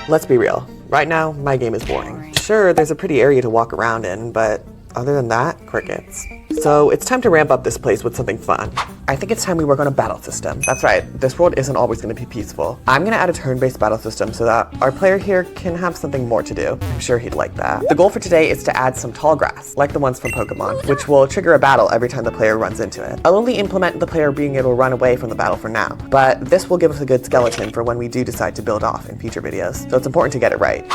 Let's be real. Right now, my game is boring. Sure, there's a pretty area to walk around in, but other than that, crickets. So it's time to ramp up this place with something fun. I think it's time we work on a battle system. That's right, this world isn't always going to be peaceful. I'm going to add a turn-based battle system so that our player here can have something more to do. I'm sure he'd like that. The goal for today is to add some tall grass, like the ones from Pokemon, which will trigger a battle every time the player runs into it. I'll only implement the player being able to run away from the battle for now, but this will give us a good skeleton for when we do decide to build off in future videos, so it's important to get it right.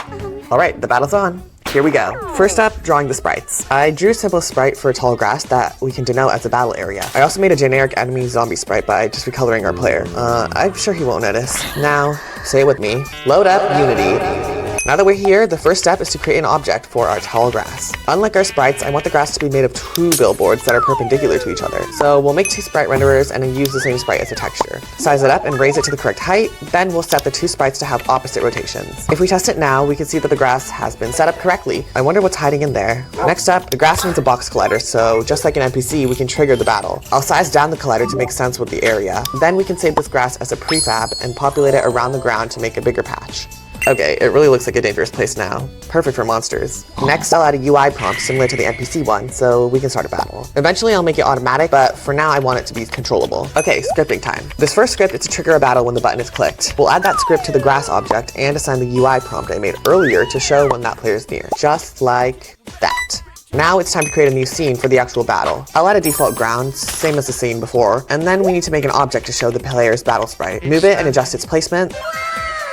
Alright, the battle's on. Here we go. First up, drawing the sprites. I drew a simple sprite for tall grass that we can denote as a battle area. I also made a generic enemy zombie sprite by just recoloring our player. I'm sure he won't notice. Now, say it with me. Load up Unity. Now that we're here, the first step is to create an object for our tall grass. Unlike our sprites, I want the grass to be made of 2 billboards that are perpendicular to each other. So we'll make 2 sprite renderers and then use the same sprite as a texture. Size it up and raise it to the correct height, then we'll set the 2 sprites to have opposite rotations. If we test it now, we can see that the grass has been set up correctly. I wonder what's hiding in there. Next up, the grass needs a box collider, so just like an NPC, we can trigger the battle. I'll size down the collider to make sense with the area. Then we can save this grass as a prefab and populate it around the ground to make a bigger patch. Okay, it really looks like a dangerous place now. Perfect for monsters. Next, I'll add a UI prompt similar to the NPC one, so we can start a battle. Eventually, I'll make it automatic, but for now, I want it to be controllable. Okay, scripting time. This first script is to trigger a battle when the button is clicked. We'll add that script to the grass object and assign the UI prompt I made earlier to show when that player is near. Just like that. Now it's time to create a new scene for the actual battle. I'll add a default ground, same as the scene before, and then we need to make an object to show the player's battle sprite. Move it and adjust its placement.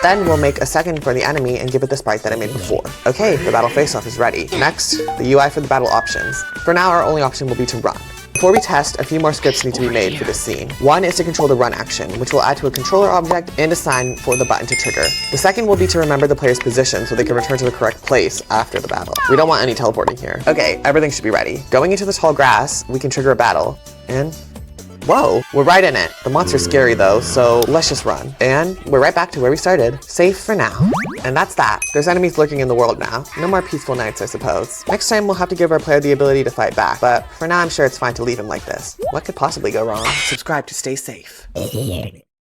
Then we'll make a second for the enemy and give it the sprite that I made before. Okay, the battle face-off is ready. Next, the UI for the battle options. For now, our only option will be to run. Before we test, a few more scripts need to be made for this scene. One is to control the run action, which we'll add to a controller object and assign for the button to trigger. The second will be to remember the player's position so they can return to the correct place after the battle. We don't want any teleporting here. Okay, everything should be ready. Going into the tall grass, we can trigger a battle, and whoa, we're right in it. The monster's scary though, so let's just run. And we're right back to where we started. Safe for now. And that's that. There's enemies lurking in the world now. No more peaceful nights, I suppose. Next time, we'll have to give our player the ability to fight back, but for now, I'm sure it's fine to leave him like this. What could possibly go wrong? Subscribe to stay safe.